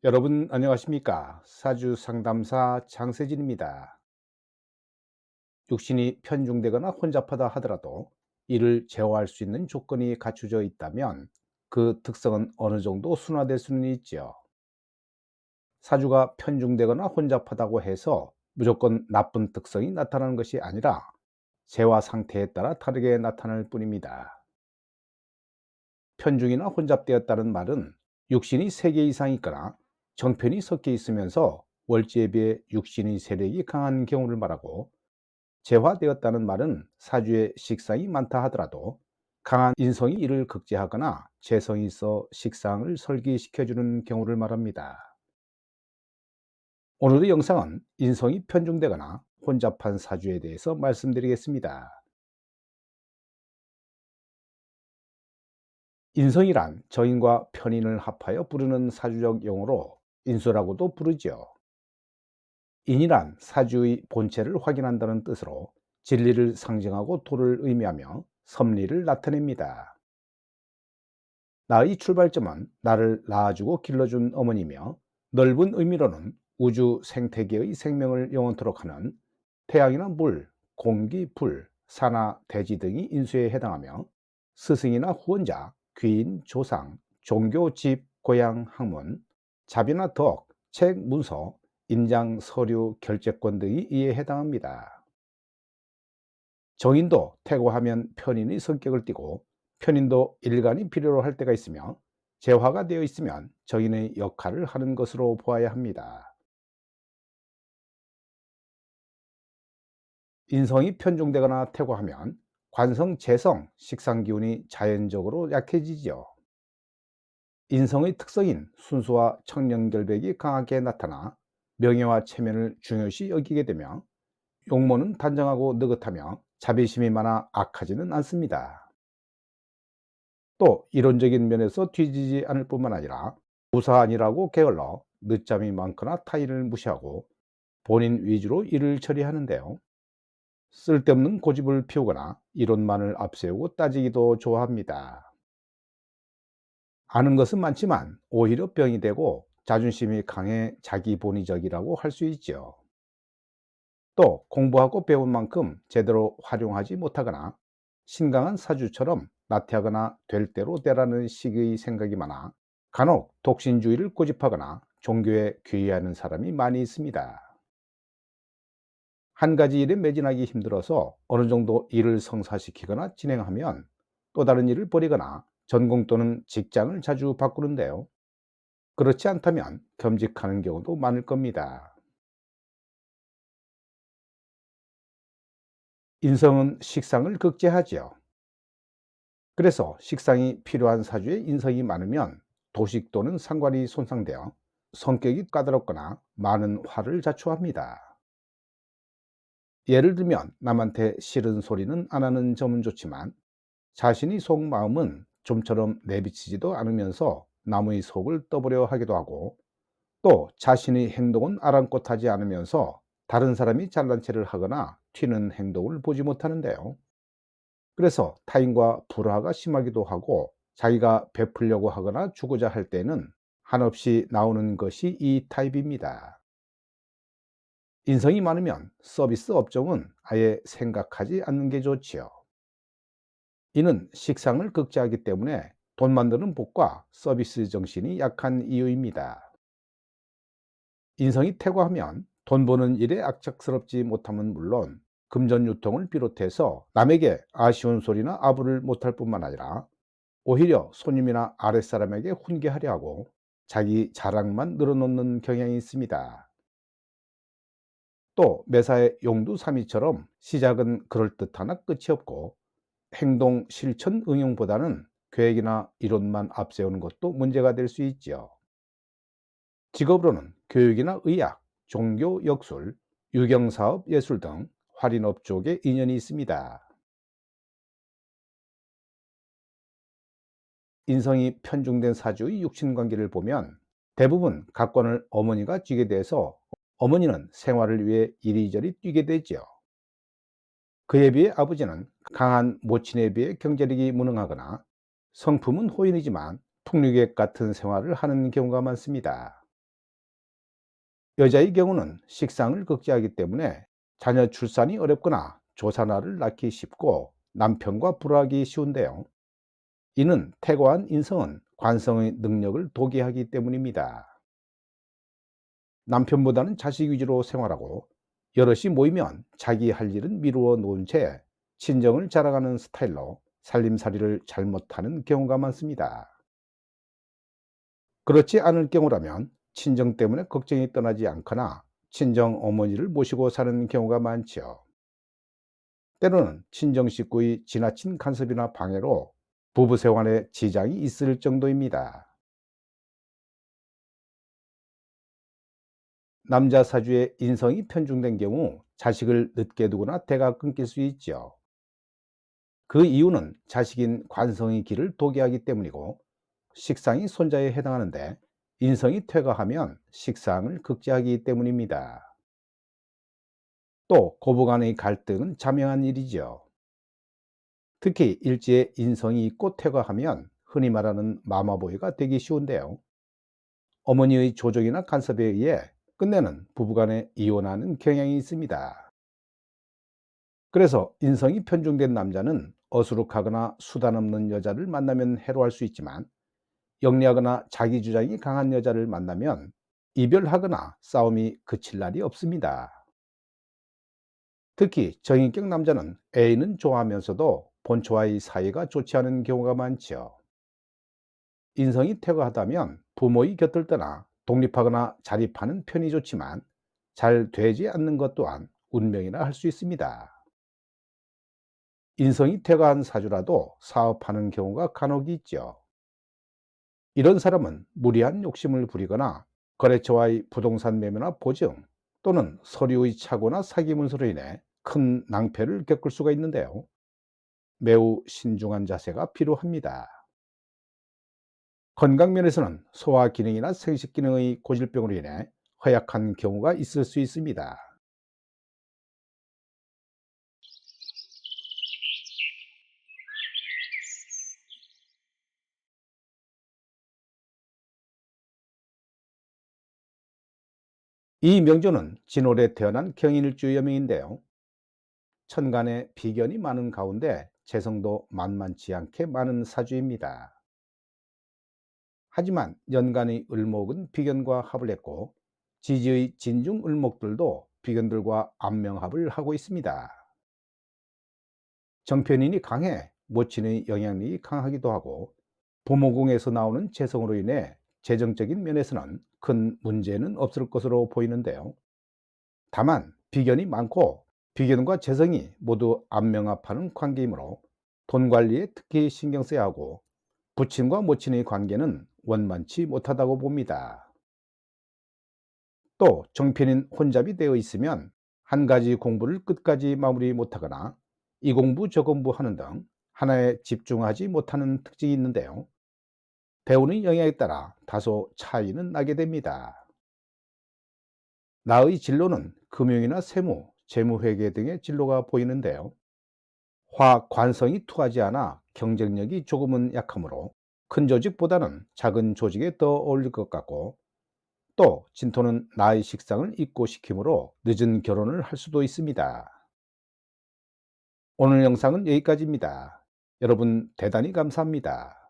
여러분 안녕하십니까? 사주 상담사 장세진입니다. 육신이 편중되거나 혼잡하다 하더라도 이를 제어할 수 있는 조건이 갖춰져 있다면 그 특성은 어느 정도 순화될 수는 있지요. 사주가 편중되거나 혼잡하다고 해서 무조건 나쁜 특성이 나타나는 것이 아니라 재화 상태에 따라 다르게 나타날 뿐입니다. 편중이나 혼잡되었다는 말은 육신이 3개 이상 있거나 정편이 섞여 있으면서 월지에 비해 육신의 세력이 강한 경우를 말하고, 재화되었다는 말은 사주에 식상이 많다 하더라도 강한 인성이 이를 극제하거나 재성이 있어 식상을 설기시켜주는 경우를 말합니다. 오늘의 영상은 인성이 편중되거나 혼잡한 사주에 대해서 말씀드리겠습니다. 인성이란 정인과 편인을 합하여 부르는 사주적 용어로 인수라고도 부르지요. 인이란 사주의 본체를 확인한다는 뜻으로 진리를 상징하고 도를 의미하며 섭리를 나타냅니다. 나의 출발점은 나를 낳아주고 길러준 어머니며, 넓은 의미로는 우주 생태계의 생명을 영원토록 하는 태양이나 물, 공기, 불, 산화, 대지 등이 인수에 해당하며, 스승이나 후원자, 귀인, 조상, 종교, 집, 고향, 학문, 자비나 덕, 책, 문서, 인장, 서류, 결재권 등이 이에 해당합니다. 정인도 태고하면 편인의 성격을 띠고, 편인도 일간이 필요로 할 때가 있으며, 재화가 되어 있으면 정인의 역할을 하는 것으로 보아야 합니다. 인성이 편중되거나 태고하면 관성, 재성, 식상 기운이 자연적으로 약해지지요. 인성의 특성인 순수와 청렴결백이 강하게 나타나 명예와 체면을 중요시 여기게 되며, 용모는 단정하고 느긋하며 자비심이 많아 악하지는 않습니다. 또 이론적인 면에서 뒤지지 않을 뿐만 아니라 무사안이라고 게을러 늦잠이 많거나 타인을 무시하고 본인 위주로 일을 처리하는데요. 쓸데없는 고집을 피우거나 이론만을 앞세우고 따지기도 좋아합니다. 아는 것은 많지만 오히려 병이 되고 자존심이 강해 자기본위적이라고 할 수 있죠. 또 공부하고 배운 만큼 제대로 활용하지 못하거나 신강한 사주처럼 나태하거나 될 대로 되라는 식의 생각이 많아 간혹 독신주의를 고집하거나 종교에 귀의하는 사람이 많이 있습니다. 한 가지 일에 매진하기 힘들어서 어느 정도 일을 성사시키거나 진행하면 또 다른 일을 버리거나 전공 또는 직장을 자주 바꾸는데요. 그렇지 않다면 겸직하는 경우도 많을 겁니다. 인성은 식상을 극제하지요. 그래서 식상이 필요한 사주에 인성이 많으면 도식 또는 상관이 손상되어 성격이 까다롭거나 많은 화를 자초합니다. 예를 들면 남한테 싫은 소리는 안 하는 점은 좋지만 자신이 속마음은 좀처럼 내비치지도 않으면서 남의 속을 떠보려 하기도 하고, 또 자신의 행동은 아랑곳하지 않으면서 다른 사람이 잘난 체를 하거나 튀는 행동을 보지 못하는데요. 그래서 타인과 불화가 심하기도 하고, 자기가 베풀려고 하거나 주고자 할 때는 한없이 나오는 것이 이 타입입니다. 인성이 많으면 서비스 업종은 아예 생각하지 않는 게 좋지요. 이는 식상을 극제하기 때문에 돈 만드는 복과 서비스 정신이 약한 이유입니다. 인성이 퇴고하면 돈 버는 일에 악착스럽지 못함은 물론 금전 유통을 비롯해서 남에게 아쉬운 소리나 아부를 못할 뿐만 아니라 오히려 손님이나 아랫사람에게 훈계하려 하고 자기 자랑만 늘어놓는 경향이 있습니다. 또 매사의 용두사미처럼 시작은 그럴듯하나 끝이 없고, 행동 실천 응용보다는 계획이나 이론만 앞세우는 것도 문제가 될 수 있지요. 직업으로는 교육이나 의학, 종교, 역술, 유경사업, 예술 등 할인업 쪽에 인연이 있습니다. 인성이 편중된 사주의 육신관계를 보면 대부분 가권을 어머니가 쥐게 돼서 어머니는 생활을 위해 이리저리 뛰게 되지요. 그에 비해 아버지는 강한 모친에 비해 경제력이 무능하거나 성품은 호인이지만 풍류객 같은 생활을 하는 경우가 많습니다. 여자의 경우는 식상을 극제하기 때문에 자녀 출산이 어렵거나 조산아를 낳기 쉽고 남편과 불화하기 쉬운데요. 이는 태고한 인성은 관성의 능력을 도기하기 때문입니다. 남편보다는 자식 위주로 생활하고 여럿이 모이면 자기 할 일은 미루어 놓은 채 친정을 자랑하는 스타일로 살림살이를 잘못하는 경우가 많습니다. 그렇지 않을 경우라면 친정 때문에 걱정이 떠나지 않거나 친정 어머니를 모시고 사는 경우가 많지요. 때로는 친정 식구의 지나친 간섭이나 방해로 부부 생활에 지장이 있을 정도입니다. 남자 사주의 인성이 편중된 경우 자식을 늦게 두거나 대가 끊길 수 있죠. 그 이유는 자식인 관성의 길을 도개하기 때문이고 식상이 손자에 해당하는데 인성이 퇴가하면 식상을 극제하기 때문입니다. 또 고부간의 갈등은 자명한 일이죠. 특히 일지에 인성이 있고 퇴가하면 흔히 말하는 마마보이가 되기 쉬운데요. 어머니의 조종이나 간섭에 의해 끝내는 부부간에 이혼하는 경향이 있습니다. 그래서 인성이 편중된 남자는 어수룩하거나 수단 없는 여자를 만나면 해로할 수 있지만 영리하거나 자기 주장이 강한 여자를 만나면 이별하거나 싸움이 그칠 날이 없습니다. 특히 정인격 남자는 애인은 좋아하면서도 본처와의 사이가 좋지 않은 경우가 많지요. 인성이 퇴화하다면 부모의 곁을 떠나 독립하거나 자립하는 편이 좋지만 잘 되지 않는 것 또한 운명이라 할 수 있습니다. 인성이 퇴화한 사주라도 사업하는 경우가 간혹 있죠. 이런 사람은 무리한 욕심을 부리거나 거래처와의 부동산 매매나 보증 또는 서류의 착오나 사기 문서로 인해 큰 낭패를 겪을 수가 있는데요. 매우 신중한 자세가 필요합니다. 건강 면에서는 소화 기능이나 생식 기능의 고질병으로 인해 허약한 경우가 있을 수 있습니다. 이 명조는 진월에 태어난 경인일주 여명인데요. 천간에 비견이 많은 가운데 재성도 만만치 않게 많은 사주입니다. 하지만 연간의 을목은 비견과 합을 했고 지지의 진중 을목들도 비견들과 암명합을 하고 있습니다. 정편인이 강해 모친의 영향력이 강하기도 하고 부모궁에서 나오는 재성으로 인해 재정적인 면에서는 큰 문제는 없을 것으로 보이는데요. 다만 비견이 많고 비견과 재성이 모두 암명합하는 관계이므로 돈 관리에 특히 신경 써야 하고 부친과 모친의 관계는 원만치 못하다고 봅니다. 또 정편인 혼잡이 되어 있으면 한 가지 공부를 끝까지 마무리 못하거나 이 공부 저 공부 하는 등 하나에 집중하지 못하는 특징이 있는데요. 배우는 영향에 따라 다소 차이는 나게 됩니다. 나의 진로는 금융이나 세무, 재무회계 등의 진로가 보이는데요. 화 관성이 투하지 않아 경쟁력이 조금은 약하므로 큰 조직보다는 작은 조직에 더 어울릴 것 같고 또 진토는 나의 식상을 잊고 시키므로 늦은 결혼을 할 수도 있습니다. 오늘 영상은 여기까지입니다. 여러분 대단히 감사합니다.